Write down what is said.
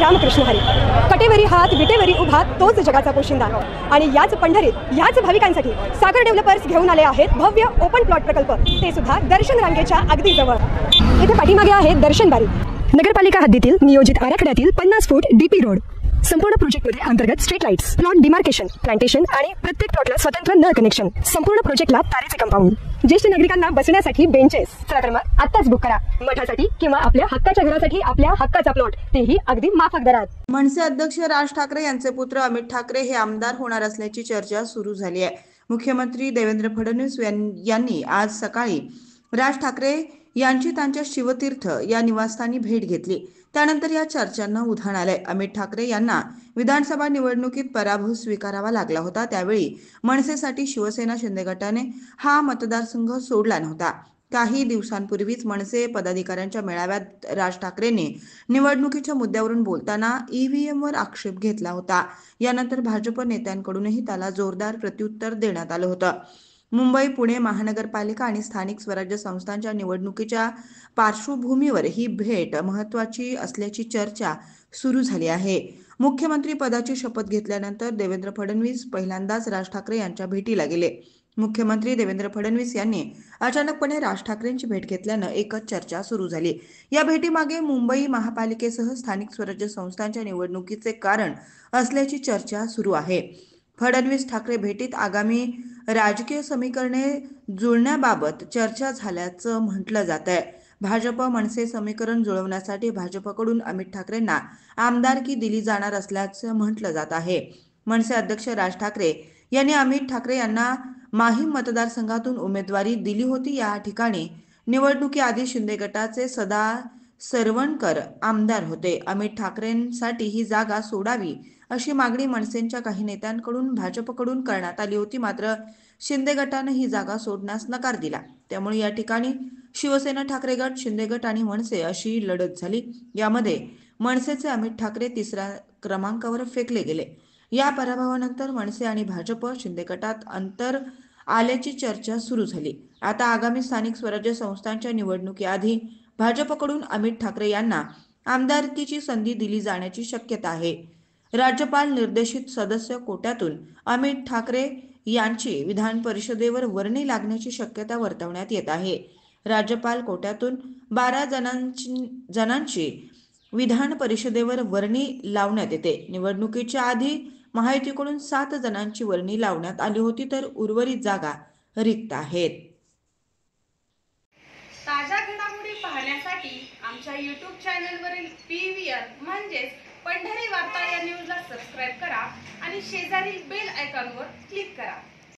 रामकृष्ण हरी. कटेवरी हात विटेवरी उभा तोच जगाचा पोशिंदा. आणि याच पंढरीत याच भाविकांसाठी सागर डेव्हलपर्स घेऊन आले आहेत भव्य ओपन प्लॉट प्रकल्प, ते सुद्धा दर्शन रांगेच्या अगदी जवळ. इथे पाठीमागे आहे दर्शन बारी. नगरपालिका हद्दीतील नियोजित आराखड्यातील 50 फूट डीपी रोड. संपूर्ण प्रोजेक्टमध्ये अंतर्गत street lights, plot demarcation, plantation आणि प्रत्येक प्लॉटला स्वतंत्र नळ कनेक्शन. संपूर्ण प्रोजेक्टला तारेचे कंपाऊंड. ज्येष्ठ नागरिकांना बसण्यासाठी बेंचेस. चला तर मग आत्ताच बुक करा. मठासाठी किंवा आपल्या हक्काच्या घरासाठी आपल्या हक्काचा प्लॉट, तेही अगदी माफक दरात. मनसे अध्यक्ष राज ठाकरे यांचे पुत्र अमित ठाकरे हे आमदार होणार असल्याची चर्चा सुरू झाली आहे. मुख्यमंत्री देवेंद्र फडणवीस यांनी आज सकाळी राज ठाकरे यांची त्यांच्या शिवतीर्थ या निवासस्थानी भेट घेतली. त्यानंतर या चर्चांना उधाण आलंय. अमित ठाकरे यांना विधानसभा निवडणुकीत पराभव स्वीकारावा लागला होता. त्यावेळी मनसेसाठी शिवसेना शिंदे गटाने हा मतदारसंघ सोडला नव्हता. काही दिवसांपूर्वीच मनसे पदाधिकाऱ्यांच्या मेळाव्यात राज ठाकरेंनी निवडणुकीच्या मुद्द्यावरून बोलताना ईव्हीएमवर आक्षेप घेतला होता. यानंतर भाजप नेत्यांकडूनही त्याला जोरदार प्रत्युत्तर देण्यात आलं होतं. मुंबई, पुणे महानगरपालिका आणि स्थानिक स्वराज्य संस्थांच्या निवडणुकीच्या पार्श्वभूमीवर ही भेट महत्त्वाची असल्याची चर्चा सुरू झाली आहे. मुख्यमंत्री पदाची शपथ घेतल्यानंतर देवेंद्र फडणवीस पहिल्यांदाच राज ठाकरे यांच्या भेटीला गेले. मुख्यमंत्री देवेंद्र फडणवीस यांनी अचानकपणे राज ठाकरेंची भेट घेतल्यानं एकच चर्चा सुरू झाली. या भेटीमागे मुंबई महापालिकेसह स्थानिक स्वराज्य संस्थांच्या निवडणुकीचे कारण असल्याची चर्चा सुरू आहे. फडणवीस ठाकरे भेटीत आगामी राजकीय समीकरणे जुळण्याबाबत चर्चा झाल्याचं म्हटलं जात आहे. भाजप मनसे समीकरण जुळवण्यासाठी भाजपकडून अमित ठाकरेंना आमदारकी दिली जाणार असल्याचं म्हटलं जात आहे. मनसे अध्यक्ष राज ठाकरे यांनी अमित ठाकरे यांना माहीम मतदारसंघातून उमेदवारी दिली होती. या ठिकाणी निवडणुकीआधी शिंदे गटाचे सदा सरवणकर आमदार होते. अमित ठाकरेंसाठी ही जागा सोडावी अशी मागणी मनसेच्या काही नेत्यांकडून भाजपकडून करण्यात आली होती. मात्र शिंदे गटाने ही जागा सोडण्यास नकार दिला. त्यामुळे या ठिकाणी शिवसेना ठाकरे गट, शिंदे गट आणि मनसे अशी लढत झाली. यामध्ये मनसेचे अमित ठाकरे तिसऱ्या क्रमांकावर फेकले गेले. या पराभवानंतर मनसे आणि भाजप शिंदे गटात अंतर आल्याची चर्चा सुरू झाली. आता आगामी स्थानिक स्वराज्य संस्थांच्या निवडणुकीआधी भाजपकडून अमित ठाकरे यांना आमदारकीची संधी दिली जाण्याची शक्यता आहे. राज्यपाल निर्देशित सदस्य कोट्यातून अमित ठाकरे यांची विधान परिषदेवर वर्णी लागण्याची शक्यता वर्तवण्यात येत आहे. राज्यपाल कोट्यातून 12 जणांची विधान परिषदेवर वर्णी लावण्यात येते. निवडणुकीच्या आधी महायुतीकडून 7 जणांची वर्णी लावण्यात आली होती, तर उर्वरित जागा रिक्त आहेत. ताज्या घडामोडी पाहण्यासाठी आमच्या YouTube चॅनलवरील PVR म्हणजेच पंढरी वार्ता या न्यूजला सबस्क्राईब करा आणि शेजारील बेल आयकॉनवर क्लिक करा.